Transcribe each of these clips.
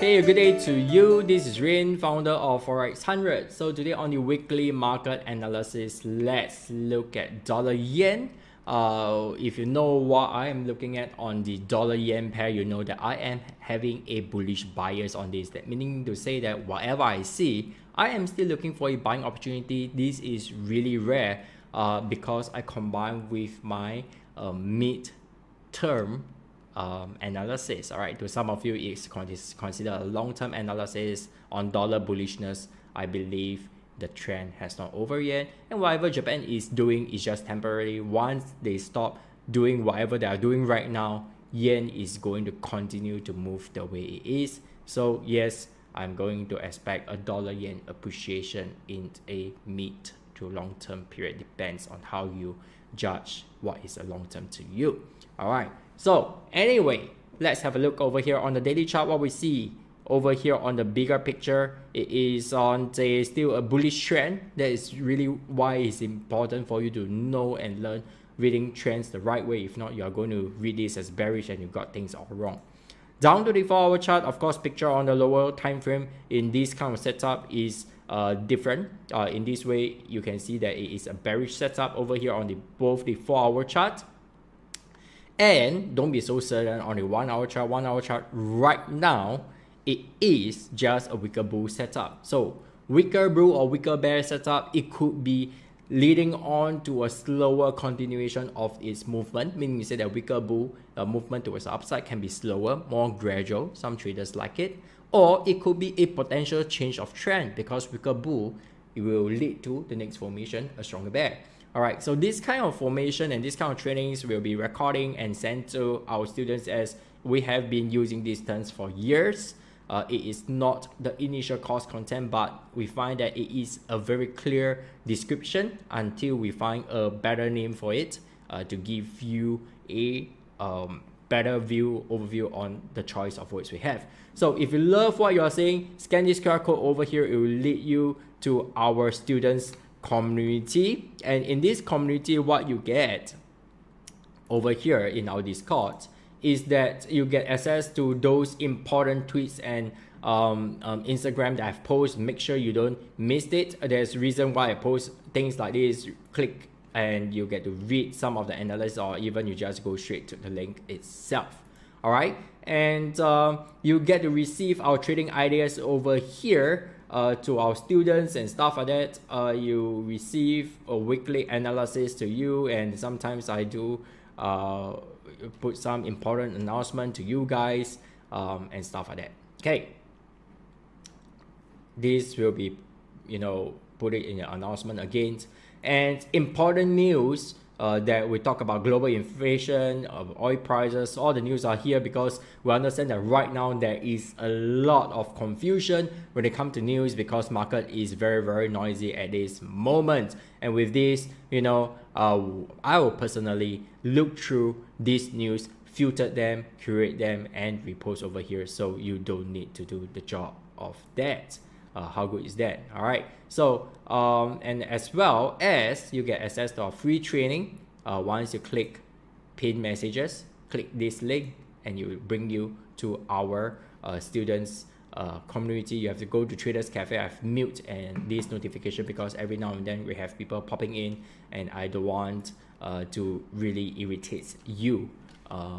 Hey, good day to you. This is Rin, founder of Forex 100. So today on the weekly market analysis, let's look at dollar yen. If you know what I am looking at on the dollar yen pair, you know that I am having a bullish bias on this. That meaning to say that whatever I see, I am still looking for a buying opportunity. This is really rare because I combine with my mid-term analysis. All right, to some of you it's considered a long-term analysis on dollar bullishness. I believe the trend has not over yet, and whatever Japan is doing is just temporary. Once they stop doing whatever they are doing right now, yen is going to continue to move the way it is. So yes, I'm going to expect a dollar yen appreciation in a mid to long-term period. Depends on how you judge what is a long-term to you. All right, so anyway, let's have a look over here on the daily chart. What we see over here on the bigger picture, it is on still a bullish trend. That is really why it's important for you to know and learn reading trends the right way. If not, you are going to read this as bearish and you got things all wrong. Down to the 4-hour chart, of course, picture on the lower time frame in this kind of setup is different. In this way, you can see that it is a bearish setup over here on both the 4-hour chart. And don't be so certain on the 1-hour chart. 1-hour chart right now, it is just a wicker bull setup. So wicker bull or wicker bear setup, it could be leading on to a slower continuation of its movement, meaning you say that wicker bull movement towards the upside can be slower, more gradual. Some traders like it. Or it could be a potential change of trend because wicker bull, it will lead to the next formation, a stronger bear. All right, so this kind of formation and this kind of trainings will be recording and sent to our students, as we have been using these terms for years. It is not the initial course content, but we find that it is a very clear description until we find a better name for it to give you a better overview on the choice of words we have. So if you love what you are saying, scan this QR code over here. It will lead you to our students community, and in this community what you get over here in our Discord is that you get access to those important tweets and Instagram that I've posted. Make sure you don't miss it. There's a reason why I post things like this. Click and you get to read some of the analysis, or even you just go straight to the link itself. All right, and you get to receive our trading ideas over here to our students and stuff like that. You receive a weekly analysis to you, and sometimes I do put some important announcement to you guys and stuff like that. Okay, this will be, put it in the announcement again. And important news that we talk about global inflation, oil prices, all the news are here because we understand that right now there is a lot of confusion when it comes to news because market is very, very noisy at this moment. And with this, I will personally look through this news, filter them, curate them, and repost over here, so you don't need to do the job of that. How good is that? All right, so and as well as you get access to our free training. Once you click pin messages, click this link and it will bring you to our students community. You have to go to Traders Cafe. I've mute and this notification because every now and then we have people popping in, and I don't want to really irritate you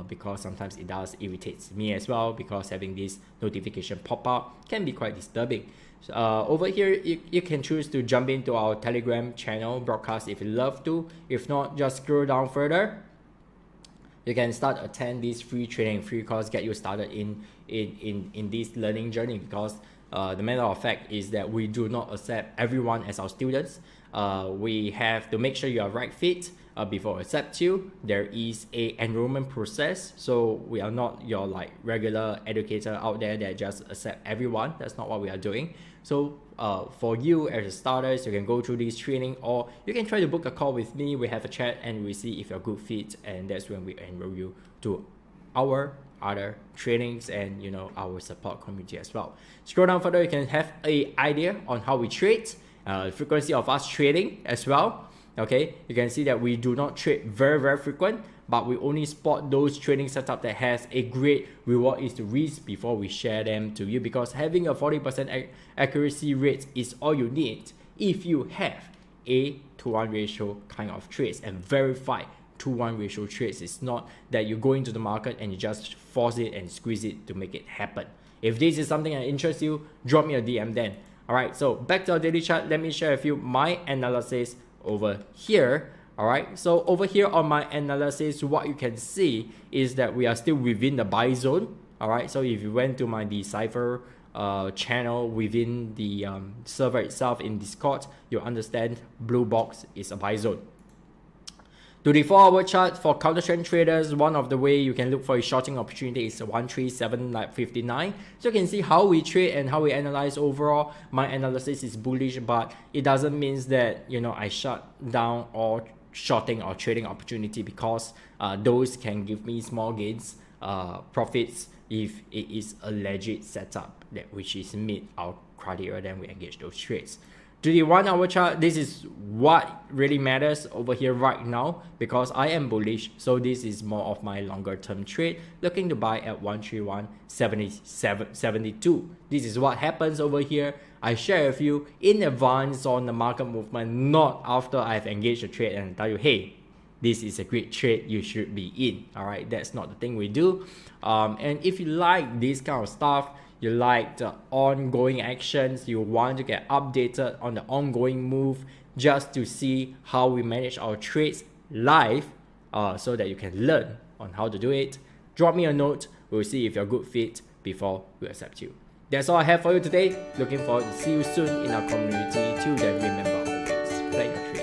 because sometimes it does irritate me as well, because having this notification pop up can be quite disturbing. Over here, you can choose to jump into our Telegram channel broadcast if you love to. If not, just scroll down further. You can start attend this free training, free course, get you started in this learning journey, because the matter of fact is that we do not accept everyone as our students. We have to make sure you are right fit before we accept you. There is a enrollment process, so we are not your regular educator out there that just accept everyone. That's not what we are doing. So for you as starters, you can go through this training, or you can try to book a call with me. We have a chat and we see if you're good fit, and that's when we enroll you to our other trainings and our support community as well. Scroll down further, you can have an idea on how we trade, frequency of us trading as well. Okay, you can see that we do not trade very, very frequent. but we only spot those trading setup that has a great reward is to risk before we share them to you, because having a 40% accuracy rate is all you need if you have a 2-1 ratio kind of trades and verified 2-1 ratio trades. It's not that you go into the market and you just force it and squeeze it to make it happen. If this is something that interests you, drop me a DM then. Alright, so back to our daily chart. Let me share with you my analysis over here. Alright, so over here on my analysis, what you can see is that we are still within the buy zone. Alright, so if you went to my Decipher channel within the server itself in Discord, you understand blue box is a buy zone. To the 4-hour chart for counter trend traders, one of the way you can look for a shorting opportunity is 137.59. So you can see how we trade and how we analyze overall. My analysis is bullish, but it doesn't mean that, you know, I shut down all shorting or trading opportunity, because those can give me small gains, profits if it is a legit setup that which is meet our criteria. Then we engage those trades. To the 1-hour chart, this is what really matters over here right now, because I am bullish. So this is more of my longer term trade, looking to buy at 131.72. This is what happens over here. I share with you in advance on the market movement, not after I've engaged a trade and tell you, hey, this is a great trade, you should be in. All right, that's not the thing we do. And if you like this kind of stuff, you like the ongoing actions, you want to get updated on the ongoing move just to see how we manage our trades live, so that you can learn on how to do it, drop me a note. We'll see if you're a good fit before we accept you. That's all I have for you today. Looking forward to see you soon in our community. Till then, remember always play the trade.